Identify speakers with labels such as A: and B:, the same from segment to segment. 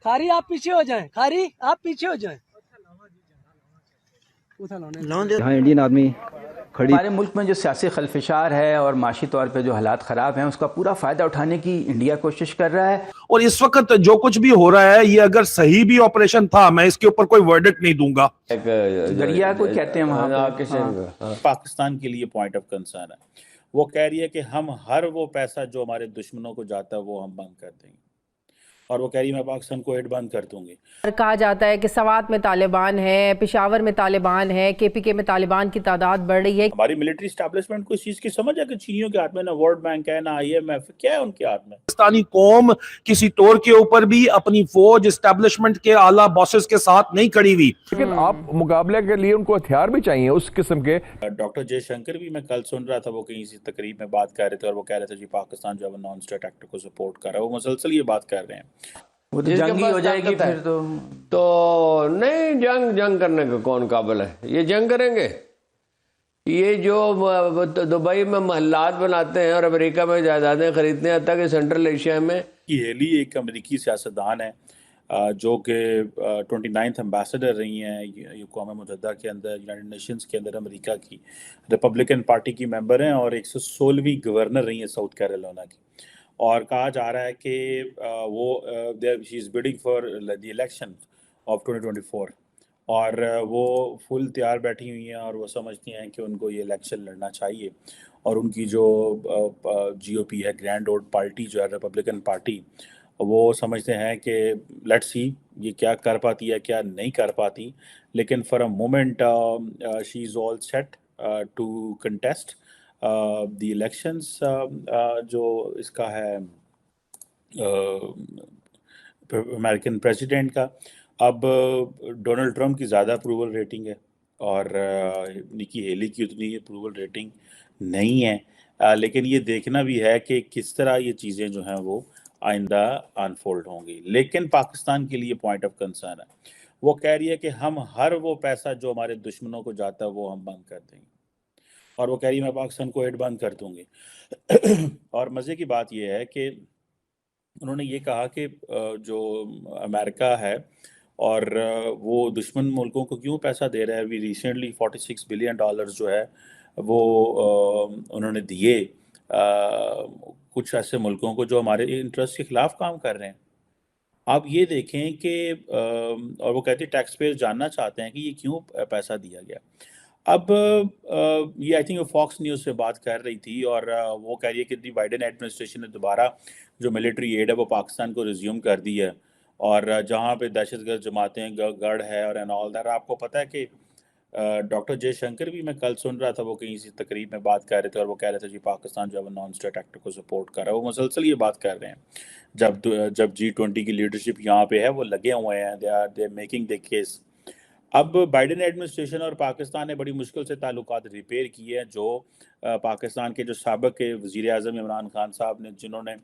A: खारी आप पीछे हो जाएं, खारी आप पीछे हो जाएं।
B: यहाँ इंडियन आर्मी खड़ी।
C: हमारे मुल्क में जो सियासी खलफिशार है और माशी तौर पे जो हालात ख़राब हैं उसका पूरा फ़ायदा उठाने की इंडिया कोशिश कर रहा है।
D: और इस वक्त जो कुछ भी हो रहा है ये अगर सही भी ऑपरेशन था, मैं इसके ऊपर कोई वर्डिक्ट नहीं दूंगा।
C: दरिया को कहते हैं वहाँ पे।
E: पाकिस्तान के लिए पॉइंट ऑफ कंसर्न है। वो कह रही है कि हम हर वो पैसा जो हमारे दुश्मनों को जाता है वो हम बंद कर देंगे, और वो कह रही है मैं पाकिस्तान को एड बंद कर दूंगी।
F: कहा जाता है कि सवात में तालिबान है, पेशावर में तालिबान है, केपीके में तालिबान की तादाद बढ़ रही है।
E: हमारी मिलिट्री एस्टैब्लिशमेंट को इस चीज की समझ है कि चीनियों के हाथ में ना वर्ल्ड बैंक है ना IMF, क्या है उनके हाथ में।
D: पाकिस्तानी कौम किसी तौर के ऊपर भी अपनी फौज एस्टैब्लिशमेंट के आला बॉसेस के साथ नहीं खड़ी हुई।
G: लेकिन आप मुकाबले के लिए उनको हथियार भी चाहिए उस किस्म के।
E: डॉक्टर जयशंकर भी मैं कल सुन रहा था, वो कहीं इसी तकरीब में बात कर रहे थे और वो कह रहे थे जी पाकिस्तान जो है नॉन स्टेट एक्ट को सपोर्ट कर रहा है, वो मुसलसल ये बात कर रहे हैं।
C: वो तो जंग ही हो जाएगी फिर
H: तो नहीं, जंग करने का कौन काबिल है? ये जंग करेंगे? ये जो दुबई में महल्लात बनाते हैं और अमेरिका में जायदादें खरीदते हैं, तक सेंट्रल एशिया में।
E: हेली एक अमेरिकी सियासतदान है जो कि 29th एम्बेसडर रही हैं अक़वाम मुत्तहिदा के अंदर, यूनाइटेड नेशंस के अंदर अमेरिका की, रिपब्लिकन पार्टी की मेंबर हैं और 116वीं गवर्नर रही हैं साउथ कैरोलिना की। और कहा जा रहा है कि वो she is bidding for the election of 2024 और वो फुल तैयार बैठी हुई हैं और वो समझती हैं कि उनको ये इलेक्शन लड़ना चाहिए। और उनकी जो GOP है, ग्रैंड ओल्ड पार्टी जो है रिपब्लिकन पार्टी, वो समझते हैं कि लेट्स सी ये क्या कर पाती है क्या नहीं कर पाती, लेकिन for a moment she is all set to contest the elections जो इसका है अमेरिकन प्रेसिडेंट का। अब डोनाल्ड ट्रंप की ज़्यादा अप्रूवल रेटिंग है और निकी हेली की उतनी अप्रूवल रेटिंग नहीं है, लेकिन ये देखना भी है कि किस तरह ये चीज़ें जो हैं वो आइंदा अनफोल्ड होंगी। लेकिन पाकिस्तान के लिए पॉइंट ऑफ कंसर्न है। वो कह रही है कि हम हर वो पैसा जो हमारे दुश्मनों को जाता है वो हम बंद कर देंगे, और वो कह रही है मैं पाकिस्तान को एड बंद कर दूंगी। और मज़े की बात यह है कि उन्होंने ये कहा कि जो अमेरिका है और वो दुश्मन मुल्कों को क्यों पैसा दे रहा है। अभी रिसेंटली $46 बिलियन जो है वो उन्होंने दिए कुछ ऐसे मुल्कों को जो हमारे इंटरेस्ट के खिलाफ काम कर रहे हैं। आप ये देखें कि और वो कहते हैं टैक्स पेयर जानना चाहते हैं कि ये क्यों पैसा दिया गया। अब ये आई थिंक फॉक्स न्यूज़ से बात कर रही थी और वो कह रही है कि बाइडेन एडमिनिस्ट्रेशन ने दोबारा जो मिलिट्री एड है वो पाकिस्तान को रिज्यूम कर दी है, और जहाँ पे दहशतगर्द जमातें गढ़ है और एंड ऑल दैट। आपको पता है कि डॉक्टर जयशंकर भी मैं कल सुन रहा था, वो कहीं इसी तकरीब में बात कर रहे थे और वो कह रहे थे जी पाकिस्तान जो है नॉन स्टेट एक्ट को सपोर्ट कर रहा है, वो मुसलसल ये बात कर रहे हैं। जब G20 की लीडरशिप यहाँ पे है, वो लगे हुए हैं, they are making the case. अब बाइडेन एडमिनिस्ट्रेशन और पाकिस्तान ने बड़ी मुश्किल से ताल्लुकात रिपेयर किए हैं, जो पाकिस्तान के जो साबिक के वज़ीर आज़म इमरान खान साहब ने, जिन्होंने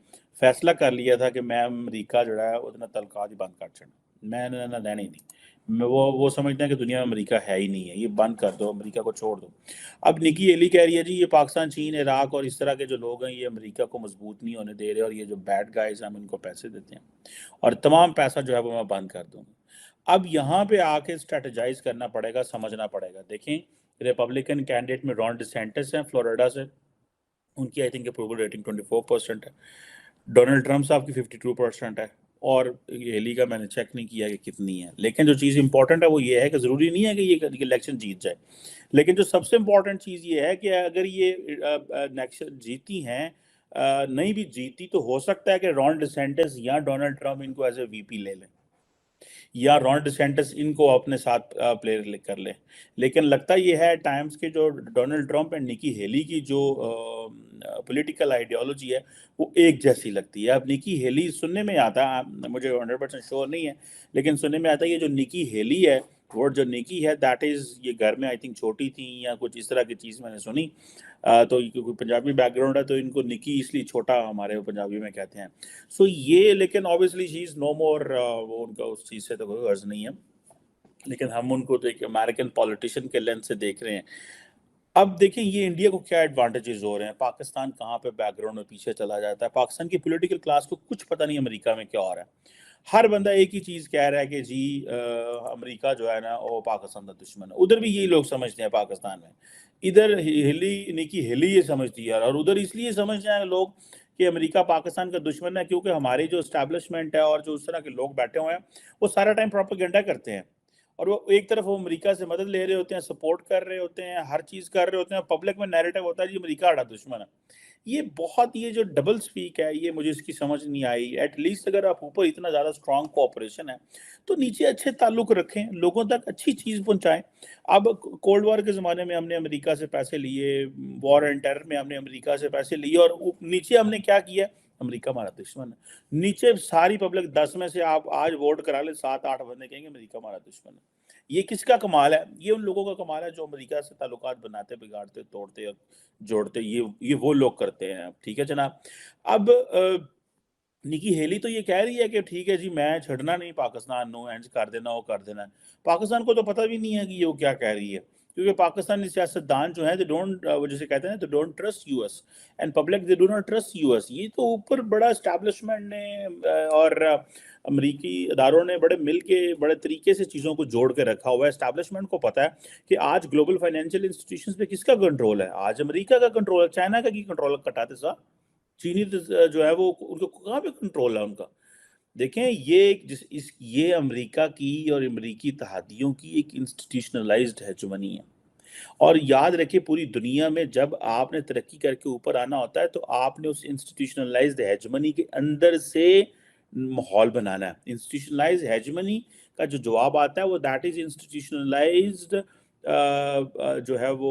E: फैसला कर लिया था कि मैं अमरीका जो है उतना ताल्लुकात ही बंद कर छड़ना, मैं रहने ही नहीं। वो समझते हैं कि दुनिया में अमरीका है ही नहीं है, ये बंद कर दो, अमरीका को छोड़ दो। अब निकी हेली कह रही है जी ये पाकिस्तान, चीन, इराक और इस तरह के जो लोग हैं ये अमरीका को मजबूत नहीं होने दे रहे, और ये जो बैड गाइज हैं हम इनको पैसे देते हैं और तमाम पैसा जो है वो मैं बंद कर दूँगी। अब यहाँ पे आके स्ट्रेटेजाइज करना पड़ेगा, समझना पड़ेगा। देखें रिपब्लिकन कैंडिडेट में रॉन डिसेंटिस हैं फ्लोरिडा से, उनकी आई थिंक अप्रूवल रेटिंग 24% है। डोनाल्ड ट्रंप साहब की 52% है, और हेली का मैंने चेक नहीं किया कि कितनी है। लेकिन जो चीज़ इंपॉर्टेंट है वो ये है कि ज़रूरी नहीं है कि ये इलेक्शन जीत जाए, लेकिन जो सबसे इम्पॉर्टेंट चीज़ ये है कि अगर ये इलेक्शन जीती हैं, नहीं भी जीती तो हो सकता है कि रॉन डिसेंटिस या डोनाल्ड ट्रंप इनको एज ए VP ले लें, या रॉन डिसेंटिस इनको अपने साथ प्ले कर ले। लेकिन लगता ये है टाइम्स के जो Donald Trump and Nikki Haley की जो पॉलिटिकल आइडियोलॉजी है वो एक जैसी लगती है। अब निकी हेली सुनने में आता है, मुझे 100% श्योर नहीं है, लेकिन सुनने में आता है ये जो निकी हेली है, वर्ड जो निकी है दैट इज़, ये घर में आई थिंक छोटी थी या कुछ इस तरह की चीज़ मैंने सुनी। तो क्योंकि पंजाबी बैकग्राउंड है तो इनको निकी इसलिए छोटा हमारे पंजाबी में कहते हैं। सो ये, लेकिन ऑब्वियसली शी इज़ नो मोर, वो उनका उस चीज़ से तो कोई गर्ज नहीं है, लेकिन हम उनको तो एक अमेरिकन पॉलिटिशियन के लेंस से देख रहे हैं। अब देखें ये इंडिया को क्या एडवांटेजेस हो रहे हैं, पाकिस्तान कहाँ पे बैकग्राउंड में पीछे चला जाता है। पाकिस्तान की पॉलिटिकल क्लास को कुछ पता नहीं अमेरिका में क्या हो रहा है। ہر بندہ ایک ہی چیز کہہ رہا ہے کہ جی امریکہ جو ہے نا وہ پاکستان کا دشمن ہے. ادھر بھی یہی لوگ سمجھتے ہیں پاکستان میں. ادھر نکی ہیلی یہ سمجھتی ہے, اور ادھر اس لیے سمجھتے ہیں لوگ کہ امریکہ پاکستان کا دشمن ہے کیونکہ ہماری جو اسٹیبلشمنٹ ہے اور جو اس طرح کے لوگ بیٹھے ہوئے ہیں وہ سارا ٹائم پروپیگنڈا کرتے ہیں, اور وہ ایک طرف وہ امریکہ سے مدد لے رہے ہوتے ہیں, سپورٹ کر رہے ہوتے ہیں, ہر چیز کر رہے ہوتے ہیں, پبلک میں نیریٹو ہوتا ہے جی امریکہ ہمارا دشمن ہے. یہ جو ڈبل سپیک ہے یہ مجھے اس کی سمجھ نہیں آئی. ایٹ لیسٹ اگر آپ اوپر اتنا زیادہ اسٹرانگ کوآپریشن ہے تو نیچے اچھے تعلق رکھیں, لوگوں تک اچھی چیز پہنچائیں. اب کولڈ وار کے زمانے میں ہم نے امریکہ سے پیسے لیے, وار اینڈ ٹیرر میں ہم نے امریکہ سے پیسے لیے, اور نیچے ہم نے کیا کیا, امریکہ ہمارا دشمن ہے. نیچے ساری پبلک 10 میں سے آپ آج ووٹ کرا لیں 7-8 بندے کہیں گے امریکہ ہمارا دشمن ہے. یہ کس کا کمال ہے؟ یہ ان لوگوں کا کمال ہے جو امریکہ سے تعلقات بناتے, بگاڑتے, توڑتے اور جوڑتے. یہ وہ لوگ کرتے ہیں. ٹھیک ہے جناب. اب نکی ہیلی تو یہ کہہ رہی ہے کہ ٹھیک ہے جی میں چھڑنا نہیں پاکستان نو اینڈ کر دینا وہ کر دینا. پاکستان کو تو پتہ بھی نہیں ہے کہ یہ وہ کیا کہہ رہی ہے, کیونکہ پاکستانی سیاستدان جو ہیں وہ جسے کہتے ہیں they don't trust US and public they do not trust US. یہ تو اوپر بڑا اسٹیبلشمنٹ نے اور امریکی اداروں نے بڑے مل کے بڑے طریقے سے چیزوں کو جوڑ کے رکھا ہوا ہے. اسٹیبلشمنٹ کو پتہ ہے کہ آج گلوبل فائنینشیل انسٹیٹیوشنز پہ کس کا کنٹرول ہے. آج امریکہ کا کنٹرول ہے. چائنا کا کی کنٹرول کٹاتے سا, چینی جو ہے وہ ان کو کہاں پہ کنٹرول ہے ان کا. دیکھیں یہ امریکہ کی اور امریکی اتحادیوں کی ایک انسٹیٹیوشنلائزڈ ہیجمنی ہے. اور یاد رکھیں پوری دنیا میں جب آپ نے ترقی کر کے اوپر آنا ہوتا ہے تو آپ نے اس انسٹیٹیوشنلائزڈ ہیجمنی کے اندر سے ماحول بنانا ہے. انسٹیٹیوشنلائزڈ ہیجمنی کا جو جواب آتا ہے وہ دیٹ از انسٹیٹیوشنلائزڈ جو ہے وہ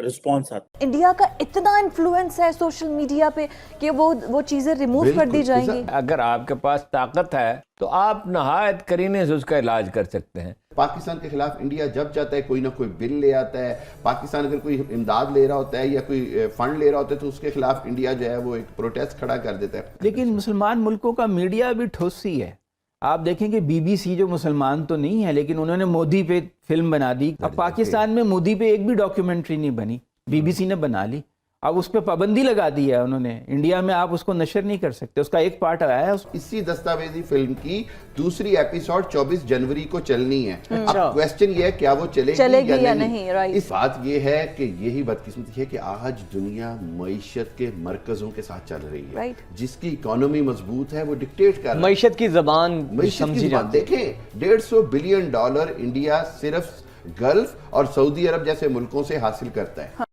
E: رسپانس آتا ہے.
I: انڈیا کا اتنا انفلوئنس ہے سوشل میڈیا پہ کہ وہ چیزیں ریموو کر دی جائیں گی.
H: اگر آپ کے پاس طاقت ہے تو آپ نہایت کرینے سے اس کا علاج کر سکتے ہیں.
J: پاکستان کے خلاف انڈیا جب چاہتا ہے کوئی نہ کوئی بل لے آتا ہے. پاکستان اگر کوئی امداد لے رہا ہوتا ہے یا کوئی فنڈ لے رہا ہوتا ہے تو اس کے خلاف انڈیا جو ہے وہ ایک پروٹیسٹ کھڑا کر دیتا ہے.
C: لیکن مسلمان ملکوں کا میڈیا بھی ٹھوسی ہے. آپ دیکھیں کہ بی بی سی جو مسلمان تو نہیں ہے لیکن انہوں نے مودی پہ فلم بنا دی. اب پاکستان میں مودی پہ ایک بھی ڈاکیومنٹری نہیں بنی, بی بی سی نے بنا لی. اب اس پہ پابندی لگا دی ہے انہوں نے. انڈیا میں آپ اس کو نشر نہیں کر سکتے. اس کا ایک پارٹ آیا ہے.
J: اسی دستاویزی فلم کی دوسری ایپیسوڈ 24 جنوری کو چلنی ہے. اب کویسچن یہ ہے کیا وہ چلے گی یا نہیں. اس بات یہ ہے کہ یہی بدقسمتی ہے کہ آج دنیا معیشت کے مرکزوں کے ساتھ چل رہی ہے. جس کی اکانومی مضبوط ہے وہ ڈکٹیٹ کر رہا ہے.
B: معیشت کی زبان
J: دیکھیں $150 بلین انڈیا صرف گلف اور سعودی عرب جیسے ملکوں سے حاصل کرتا ہے.